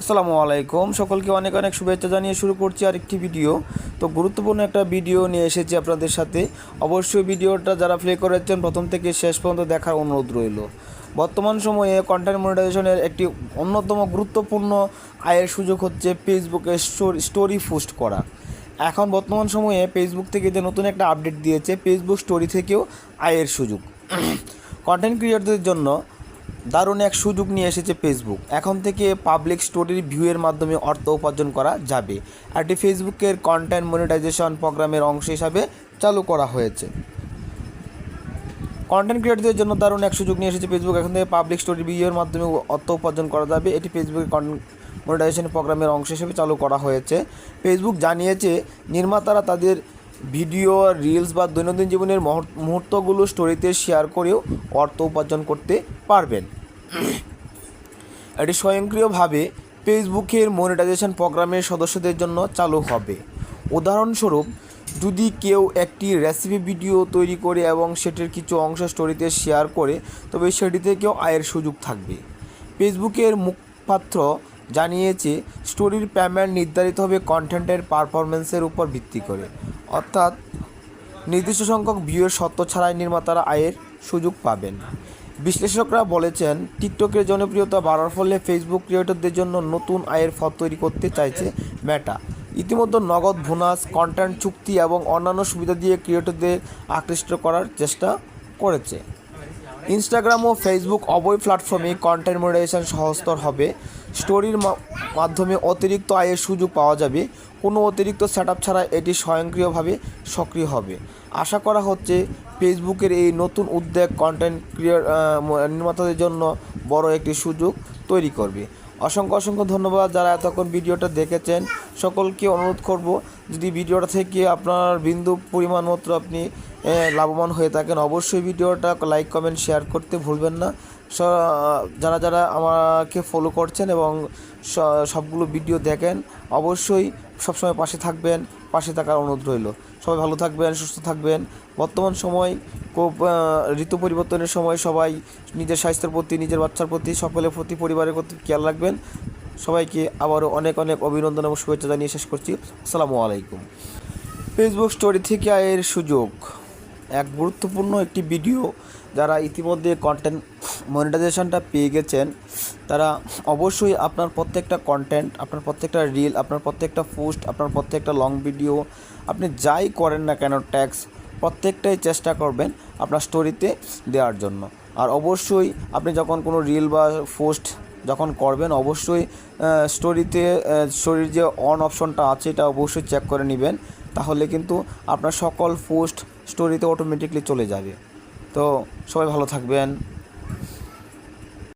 আসসালামু আলাইকুম, সকলকে অনেক অনেক শুভেচ্ছা জানিয়ে শুরু করছি আরেকটি ভিডিও। তো গুরুত্বপূর্ণ একটা ভিডিও নিয়ে এসেছি আপনাদের সাথে। অবশ্যই ভিডিওটা যারা প্লে করেছেন প্রথম থেকে শেষ পর্যন্ত দেখার অনুরোধ রইল। বর্তমান সময়ে কন্টেন্ট মনিটাইজেশনের একটি অন্যতম গুরুত্বপূর্ণ আয়ের সুযোগ হচ্ছে ফেসবুকে স্টোরি পোস্ট করা। এখন বর্তমান সময়ে ফেসবুক থেকে যে নতুন একটা আপডেট দিয়েছে, ফেসবুক স্টোরি থেকেও আয়ের সুযোগ কন্টেন্ট ক্রিয়েটরদের জন্য দারুণ এক সুযোগ নিয়ে এসেছে ফেসবুক। এখন থেকে পাবলিক স্টোরির ভিউয়ের মাধ্যমে অর্থ উপার্জন করা যাবে। এটি ফেসবুকের কন্টেন্ট মনিটাইজেশন প্রোগ্রামের অংশ হিসাবে চালু করা হয়েছে। কন্টেন্ট ক্রিয়েটরদের জন্য দারুণ এক সুযোগ নিয়ে এসেছে ফেসবুক। এখন থেকে পাবলিক স্টোরির ভিউয়ের মাধ্যমে অর্থ উপার্জন করা যাবে। এটি ফেসবুকের কন্টেন্ট মনিটাইজেশন প্রোগ্রামের অংশ হিসেবে চালু করা হয়েছে। ফেসবুক জানিয়েছে নির্মাতারা তাদের ভিডিও, রিলস বা দৈনন্দিন জীবনের মুহূর্তগুলো স্টোরিতে শেয়ার করেও অর্থ উপার্জন করতে পারবেন। এটি স্বয়ংক্রিয়ভাবে ফেসবুকের মনিটাইজেশন প্রোগ্রামের সদস্যদের জন্য চালু হবে। উদাহরণস্বরূপ, যদি কেউ একটি রেসিপি ভিডিও তৈরি করে এবং সেটির কিছু অংশ স্টোরিতে শেয়ার করে, তবে সেটি থেকেও আয়ের সুযোগ থাকবে। ফেসবুকের মুখপাত্র জানিয়েছে স্টোরির পেমেন্ট নির্ধারিত হবে কন্টেন্টের পারফরমেন্সের উপর ভিত্তি করে, অর্থাৎ নির্দিষ্ট সংখ্যক ভিউয়ের শর্ত ছাড়াই নির্মাতারা আয়ের সুযোগ পাবেন। বিশ্লেষকরা বলেছেন, টিকটকের জনপ্রিয়তা বাড়ার ফলে ফেসবুক ক্রিয়েটরদের জন্য নতুন আয়ের পথ তৈরি করতে চাইছে মেটা। ইতিমধ্যে নগদ বোনাস, কন্টেন্ট চুক্তি এবং অন্যান্য সুবিধা দিয়ে ক্রিয়েটরদের আকৃষ্ট করার চেষ্টা করেছে। ইনস্টাগ্রাম ও ফেসবুক উভয় প্ল্যাটফর্মে কন্টেন্ট মনিটাইজেশন সহজতর হবে। স্টোরির মাধ্যমে অতিরিক্ত আয়ের সুযোগ পাওয়া যাবে। কোনো অতিরিক্ত সেটআপ ছাড়া এটি স্বয়ংক্রিয়ভাবে সক্রিয় হবে। আশা করা হচ্ছে ফেসবুকের এই নতুন উদ্যোগ কন্টেন্ট নির্মাতাদের জন্য বড় একটি সুযোগ তৈরি করবে। অসংখ্য ধন্যবাদ যারা এতক্ষণ ভিডিওটা দেখেছেন। সকলকে অনুরোধ করব, যদি ভিডিওটা থেকে আপনার বিন্দু পরিমাণ মাত্র আপনি লাভবান হয়ে থাকেন, অবশ্যই ভিডিওটা লাইক, কমেন্ট, শেয়ার করতে ভুলবেন না। যারা যারা আমাকে ফলো করছেন এবং সবগুলো ভিডিও দেখেন, অবশ্যই সবসময় পাশে থাকবেন, পাশে থাকার অনুরোধ রইল। সবাই ভালো থাকবেন, সুস্থ থাকবেন। বর্তমান সময় খুব ঋতু পরিবর্তনের সময় সবাই নিজের স্বাস্থ্যের প্রতি, নিজের বাচ্চার প্রতি, সকলের প্রতি, পরিবারের প্রতি খেয়াল রাখবেন। সবাইকে আবারও অনেক অনেক অভিনন্দন এবং শুভেচ্ছা জানিয়ে শেষ করছি। আসসালামু আলাইকুম। ফেসবুক স্টোরি থেকে আয়ের সুযোগ এক গুরুত্বপূর্ণ একটি ভিডিও। যারা ইতিমধ্যে কন্টেন্ট মনিটাইজেশনটা পেয়ে গেছেন, তারা অবশ্যই আপনার প্রত্যেকটা কন্টেন্ট, আপনার প্রত্যেকটা রিল, আপনার প্রত্যেকটা পোস্ট, আপনার প্রত্যেকটা লং ভিডিও, আপনি যাই করেন না কেন, ট্যাক্স প্রত্যেকটাই চেষ্টা করবেন আপনার স্টোরিতে দেওয়ার জন্য। আর অবশ্যই আপনি যখন কোনো রিল বা পোস্ট যখন করবেন, অবশ্যই স্টোরির যে অন অপশনটা আছে এটা অবশ্যই চেক করে নেবেন। তাহলে কিন্তু আপনার সকল পোস্ট স্টোরিতে অটোমেটিকলি চলে যাবে। তো সবাই ভালো থাকবেন।